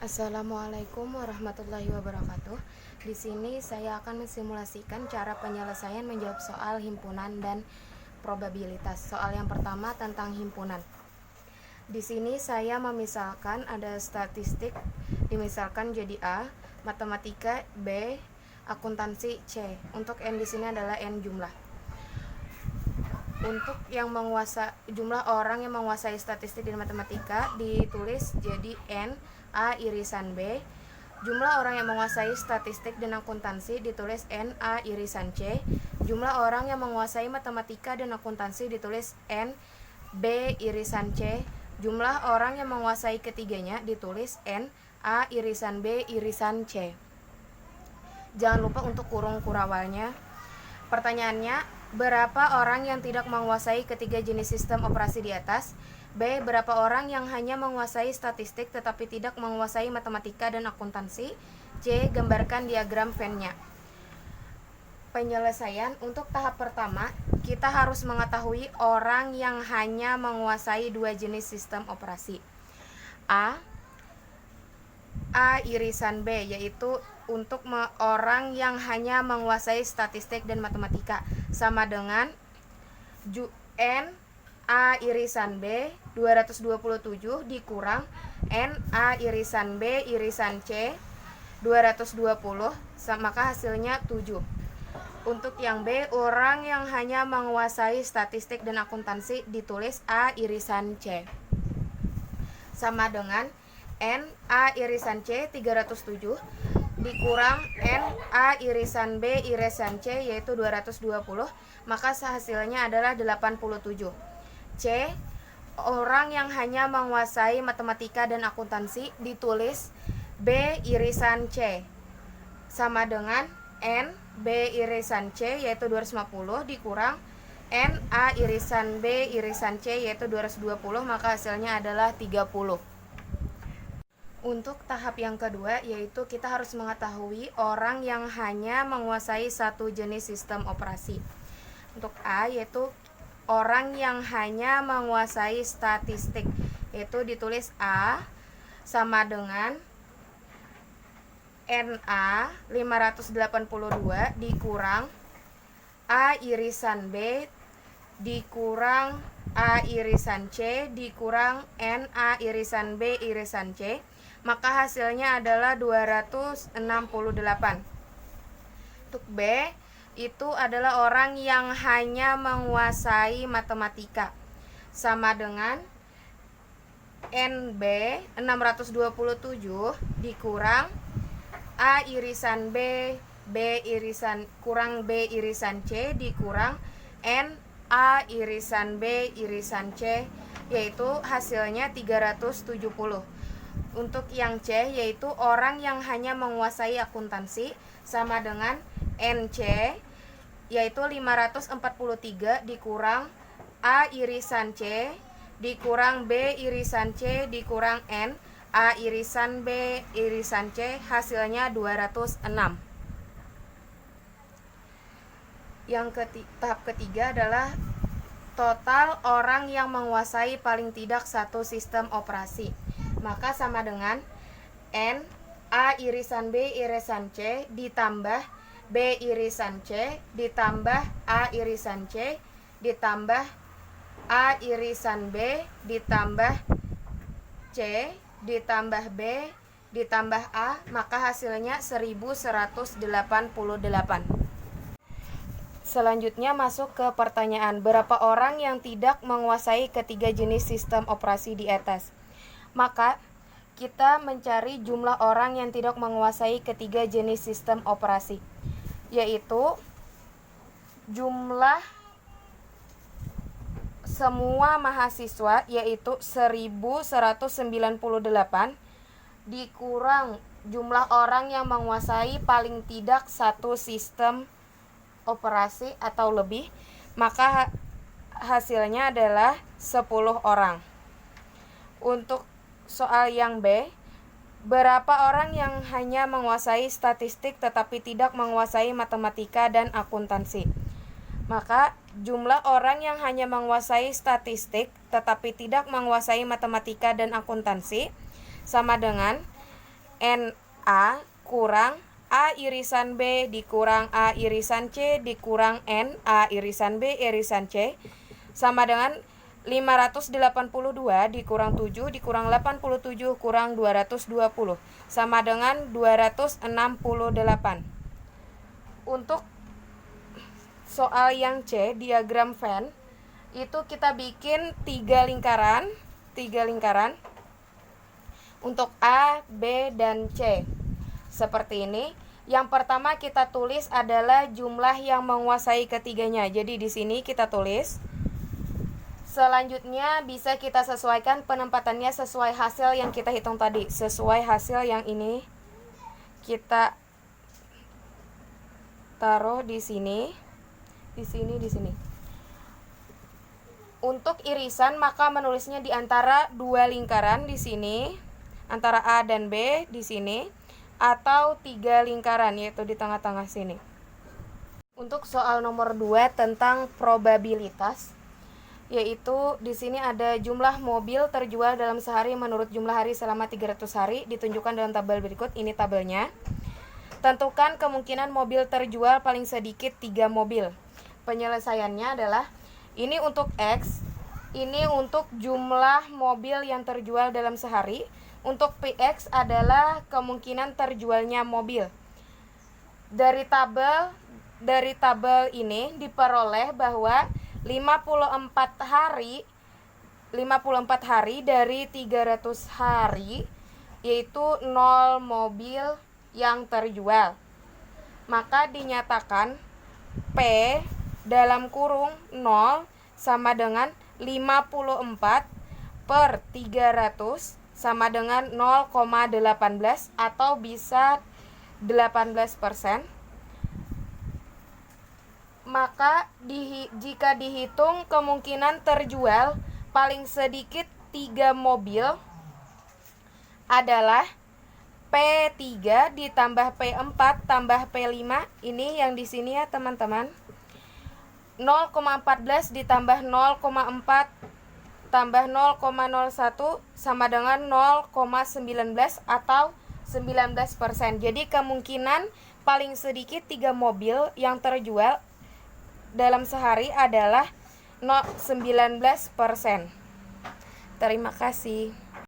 Assalamualaikum warahmatullahi wabarakatuh. Di sini saya akan mensimulasikan cara penyelesaian menjawab soal himpunan dan probabilitas. Soal yang pertama tentang himpunan. Di sini saya memisalkan ada statistik, dimisalkan jadi A, matematika B, akuntansi C. Untuk N di sini adalah N jumlah. Untuk jumlah orang yang menguasai statistik dan matematika ditulis jadi N A irisan B. Jumlah orang yang menguasai statistik dan akuntansi ditulis N A irisan C. Jumlah orang yang menguasai matematika dan akuntansi ditulis N B irisan C. Jumlah orang yang menguasai ketiganya ditulis N A irisan B irisan C. Jangan lupa untuk kurung kurawalnya. Pertanyaannya, berapa orang yang tidak menguasai ketiga jenis sistem operasi di atas? B. Berapa orang yang hanya menguasai statistik tetapi tidak menguasai matematika dan akuntansi? C. Gambarkan diagram Venn-nya. Penyelesaian untuk tahap pertama, kita harus mengetahui orang yang hanya menguasai dua jenis sistem operasi. A irisan B, yaitu untuk orang yang hanya menguasai statistik dan matematika, sama dengan N A irisan B 227 dikurang N A irisan B irisan C 220, maka hasilnya 7. Untuk yang B, orang yang hanya menguasai statistik dan akuntansi ditulis A irisan C, sama dengan N A irisan C 307 dikurang N A irisan B irisan C, yaitu 220, maka hasilnya adalah 87. C. Orang yang hanya menguasai matematika dan akuntansi ditulis B irisan C, sama dengan N B irisan C, yaitu 250 dikurang N A irisan B irisan C, yaitu 220, maka hasilnya adalah 30. Untuk tahap yang kedua, yaitu kita harus mengetahui orang yang hanya menguasai satu jenis sistem operasi. Untuk A, yaitu orang yang hanya menguasai statistik, yaitu ditulis A sama dengan NA 582 dikurang A irisan B dikurang A irisan C dikurang NA irisan B irisan C, maka hasilnya adalah 268. Untuk B, itu adalah orang yang hanya menguasai matematika, sama dengan NB 627 dikurang A irisan B irisan kurang B irisan C dikurang N A irisan B irisan C, yaitu hasilnya 370. Untuk yang C, yaitu orang yang hanya menguasai akuntansi, sama dengan NC, yaitu 543 dikurang A irisan C dikurang B irisan C dikurang N A irisan B irisan C, hasilnya 206. Tahap ketiga adalah total orang yang menguasai paling tidak satu sistem operasi, maka sama dengan N A irisan B irisan C ditambah B irisan C ditambah A irisan C ditambah A irisan B ditambah C ditambah B ditambah A, maka hasilnya 1188. Selanjutnya masuk ke pertanyaan, berapa orang yang tidak menguasai ketiga jenis sistem operasi di atas? Maka kita mencari jumlah orang yang tidak menguasai ketiga jenis sistem operasi, yaitu jumlah semua mahasiswa, yaitu 1198 dikurang jumlah orang yang menguasai paling tidak satu sistem operasi atau lebih, maka hasilnya adalah 10 orang. Untuk soal yang B, berapa orang yang hanya menguasai statistik tetapi tidak menguasai matematika dan akuntansi? Maka jumlah orang yang hanya menguasai statistik tetapi tidak menguasai matematika dan akuntansi sama dengan NA kurang A irisan B dikurang A irisan C dikurang N A irisan B irisan C sama dengan 582 dikurang 7 dikurang 87 kurang 220 sama dengan 268. Untuk soal yang C, diagram Venn, itu kita bikin 3 lingkaran untuk A, B, dan C. Seperti ini. Yang pertama kita tulis adalah jumlah yang menguasai ketiganya. Jadi di sini kita tulis. Selanjutnya bisa kita sesuaikan penempatannya sesuai hasil yang kita hitung tadi. Sesuai hasil yang ini kita taruh di sini. Di sini. Untuk irisan maka menulisnya di antara 2 lingkaran di sini, antara A dan B di sini, atau 3 lingkaran yaitu di tengah-tengah sini. Untuk soal nomor 2 tentang probabilitas, yaitu di sini ada jumlah mobil terjual dalam sehari menurut jumlah hari selama 300 hari ditunjukkan dalam tabel berikut. Ini tabelnya. Tentukan kemungkinan mobil terjual paling sedikit 3 mobil. Penyelesaiannya adalah ini untuk X, ini untuk jumlah mobil yang terjual dalam sehari. Untuk PX adalah kemungkinan terjualnya mobil. Dari tabel ini diperoleh bahwa 54 hari dari 300 hari yaitu 0 mobil yang terjual. Maka dinyatakan P dalam kurung 0 sama dengan 54 per 300 sama dengan 0,18 atau bisa 18%. Maka jika dihitung kemungkinan terjual paling sedikit 3 mobil adalah P3 ditambah P4 tambah P5. Ini yang di sini ya teman-teman. 0,14 ditambah 0,4 tambah 0,01 sama dengan 0,19 atau 19%. Jadi kemungkinan paling sedikit 3 mobil yang terjual dalam sehari adalah 19%. Terima kasih.